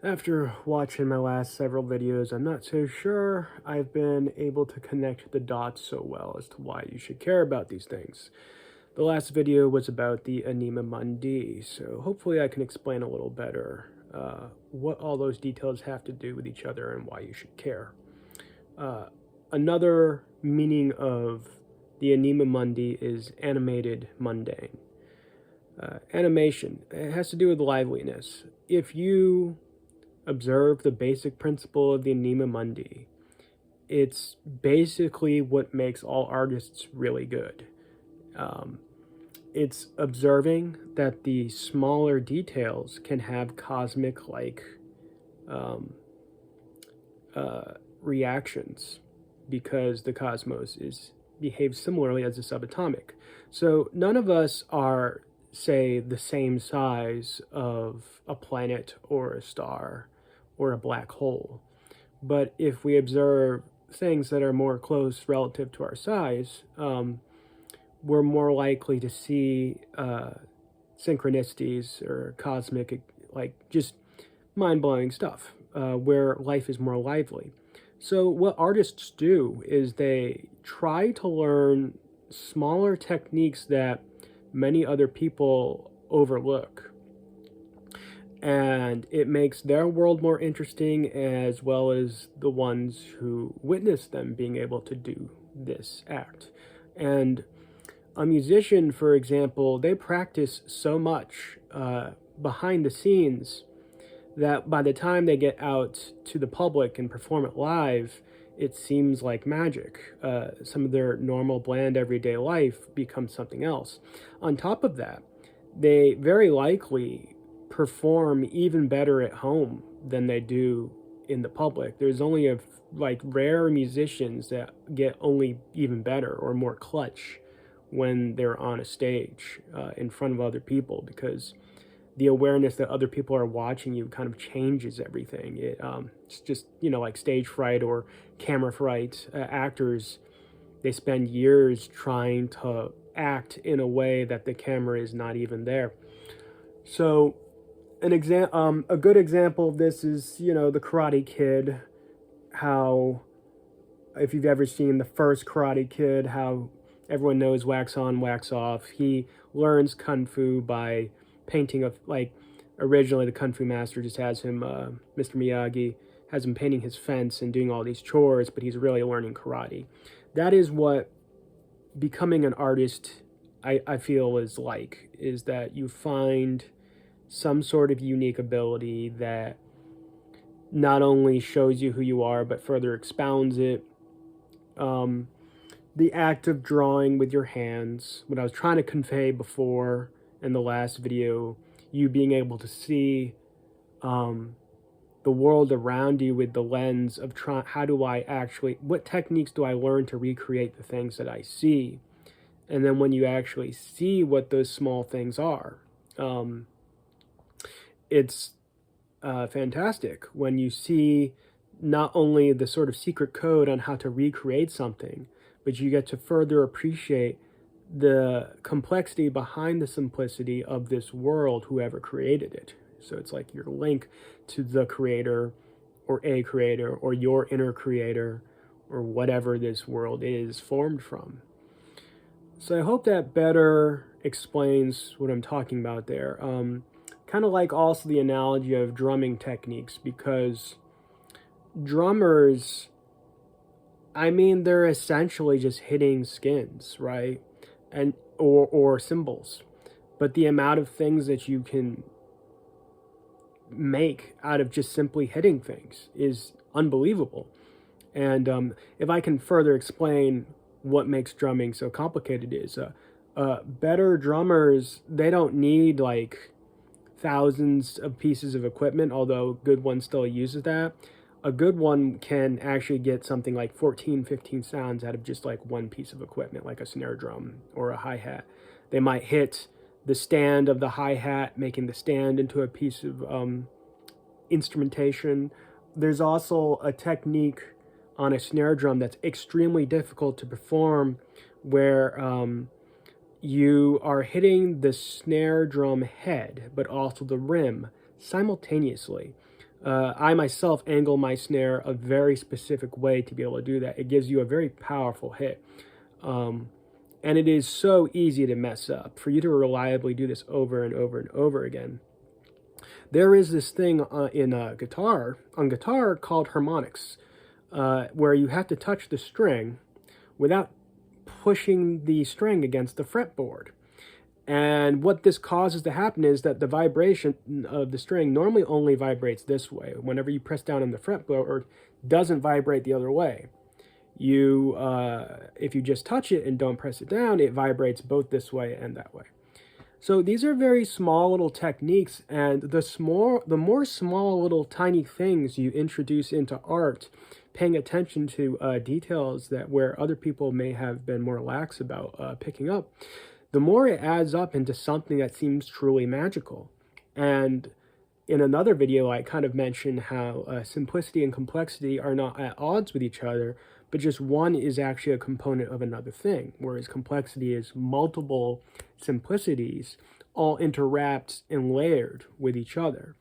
After watching my last several videos, I'm not so sure I've been able to connect the dots so well as to why you should care about these things. The last video was about the Anima Mundi, so hopefully I can explain a little better what all those details have to do with each other and why you should care. Uh, Another meaning of the Anima Mundi is animated mundane. Animation, it has to do with liveliness. If you observe the basic principle of the Anima Mundi, it's basically what makes all artists really good. Um, it's observing that the smaller details can have cosmic like um, reactions because the cosmos is behaves similarly as a subatomic. So none of us are, say, the same size of a planet or a star or a black hole. But if we observe things that are more close relative to our size, we're more likely to see synchronicities or cosmic, like just mind-blowing stuff, where life is more lively. So what artists do is they try to learn smaller techniques that many other people overlook. And it makes their world more interesting as well as the ones who witness them being able to do this act. And a musician, for example, they practice so much behind the scenes that by the time they get out to the public and perform it live, it seems like magic. Some of their normal, bland, everyday life becomes something else. On top of that, they very likely perform even better at home than they do in the public. There's only like rare musicians that get only even better or more clutch when they're on a stage in front of other people, because the awareness that other people are watching you kind of changes everything. It's just, like stage fright or camera fright. Actors, they spend years trying to act in a way that the camera is not even there. So a good example of this is, the Karate Kid. How, if you've ever seen the first Karate Kid, how everyone knows wax on, wax off. He learns kung fu by painting originally the kung fu master just has him, Mr. Miyagi, has him painting his fence and doing all these chores, but he's really learning karate. That is what becoming an artist, I feel, is that you find some sort of unique ability that not only shows you who you are, but further expounds it. The act of drawing with your hands, what I was trying to convey before in the last video, you being able to see the world around you with the lens of what techniques do I learn to recreate the things that I see? And then when you actually see what those small things are, it's fantastic when you see not only the sort of secret code on how to recreate something, but you get to further appreciate the complexity behind the simplicity of this world, whoever created it. So it's like your link to the creator or a creator or your inner creator or whatever this world is formed from. So I hope that better explains what I'm talking about there. Kind of like also the analogy of drumming techniques, because drummers, I mean, they're essentially just hitting skins, right? And or cymbals. But the amount of things that you can make out of just simply hitting things is unbelievable. And if I can further explain what makes drumming so complicated is, better drummers, they don't need like thousands of pieces of equipment, although good one still uses that. A good one can actually get something like 14, 15 sounds out of just like one piece of equipment, like a snare drum or a hi-hat. They might hit the stand of the hi-hat, making the stand into a piece of instrumentation. There's also a technique on a snare drum that's extremely difficult to perform, where you are hitting the snare drum head, but also the rim simultaneously. I myself angle my snare a very specific way to be able to do that. It gives you a very powerful hit. And it is so easy to mess up. For you to reliably do this over and over and over again, there is this thing in guitar, on guitar, called harmonics, where you have to touch the string without pushing the string against the fretboard. And what this causes to happen is that the vibration of the string normally only vibrates this way. Whenever you press down on the fretboard, it doesn't vibrate the other way. If you just touch it and don't press it down, it vibrates both this way and that way. So these are very small little techniques, and the more small little tiny things you introduce into art, paying attention to details that where other people may have been more lax about picking up, the more it adds up into something that seems truly magical. And in another video, I kind of mentioned how simplicity and complexity are not at odds with each other, but just one is actually a component of another thing, whereas complexity is multiple simplicities all interwrapped and layered with each other.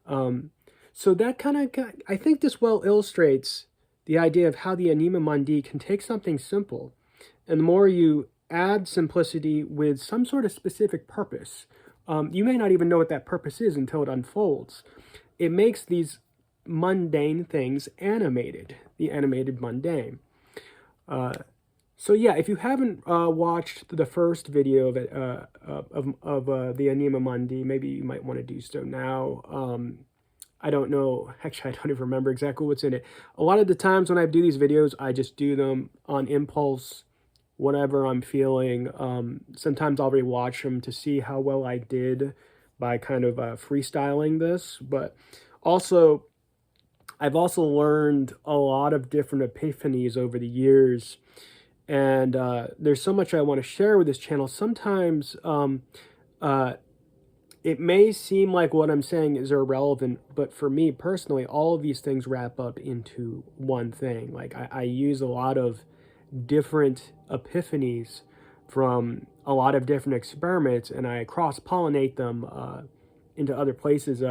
So that kind of, I think this well illustrates the idea of how the Anima Mundi can take something simple, and the more you add simplicity with some sort of specific purpose, you may not even know what that purpose is until it unfolds. It makes these mundane things animated, the animated mundane. So yeah, if you haven't watched the first video of it, of the Anima Mundi, maybe you might want to do so now. I don't know, actually I don't even remember exactly what's in it. A lot of the times when I do these videos, I just do them on impulse, whatever I'm feeling. Sometimes I'll rewatch them to see how well I did by kind of freestyling this, but also I've also learned a lot of different epiphanies over the years, and there's so much I want to share with this channel. Sometimes it may seem like what I'm saying is irrelevant, but for me personally, all of these things wrap up into one thing. Like I use a lot of different epiphanies from a lot of different experiments, and I cross-pollinate them into other places.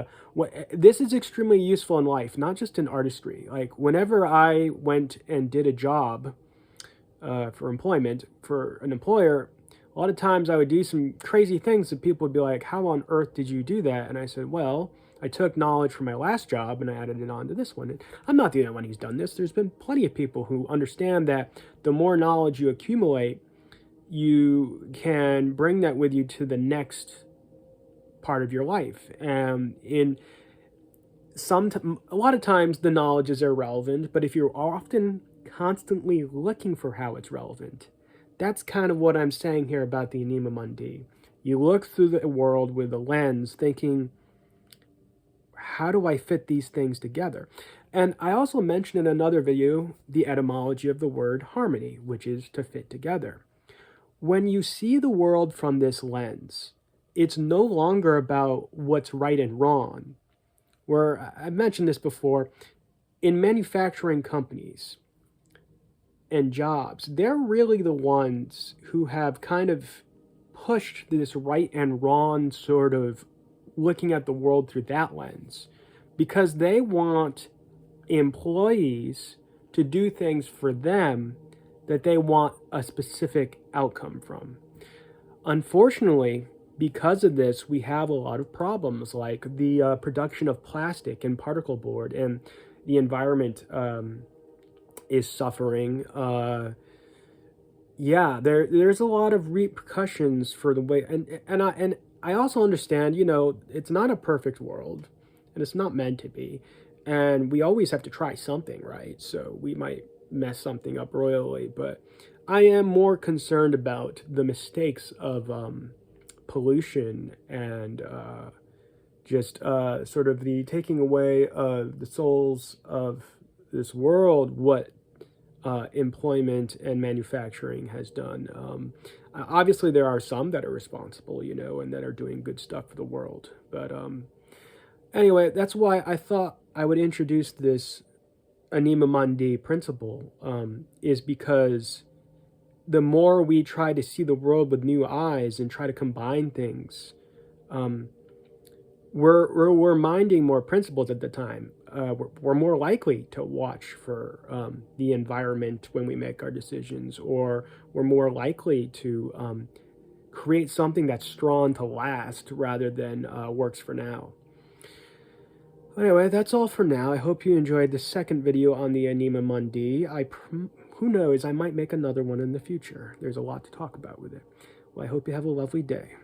This is extremely useful in life, not just in artistry. Like whenever I went and did a job for employment for an employer, a lot of times I would do some crazy things that people would be like, how on earth did you do that? And I said, well, I took knowledge from my last job and I added it on to this one. And I'm not the only one who's done this. There's been plenty of people who understand that the more knowledge you accumulate, you can bring that with you to the next part of your life. And a lot of times the knowledge is irrelevant, but if you're often constantly looking for how it's relevant, that's kind of what I'm saying here about the Anima Mundi. You look through the world with a lens thinking, how do I fit these things together? And I also mentioned in another video the etymology of the word harmony, which is to fit together. When you see the world from this lens, it's no longer about what's right and wrong. Where I mentioned this before, in manufacturing companies and jobs, they're really the ones who have kind of pushed this right and wrong sort of looking at the world through that lens, because they want employees to do things for them that they want a specific outcome from. Unfortunately, because of this, we have a lot of problems like the production of plastic and particle board, and the environment is suffering. Yeah, there's a lot of repercussions for the way, and I also understand, you know, it's not a perfect world, and it's not meant to be, and we always have to try something, right? So we might mess something up royally, but I am more concerned about the mistakes of pollution and just sort of the taking away of the souls of this world, what employment and manufacturing has done. Obviously, there are some that are responsible, you know, and that are doing good stuff for the world. But anyway, that's why I thought I would introduce this Anima Mundi principle, is because the more we try to see the world with new eyes and try to combine things, we're minding more principles at the time. we're more likely to watch for the environment when we make our decisions, or we're more likely to create something that's strong to last rather than works for now. Anyway, that's all for now. I hope you enjoyed the second video on the Anima Mundi. Who knows, I might make another one in the future. There's a lot to talk about with it. Well, I hope you have a lovely day.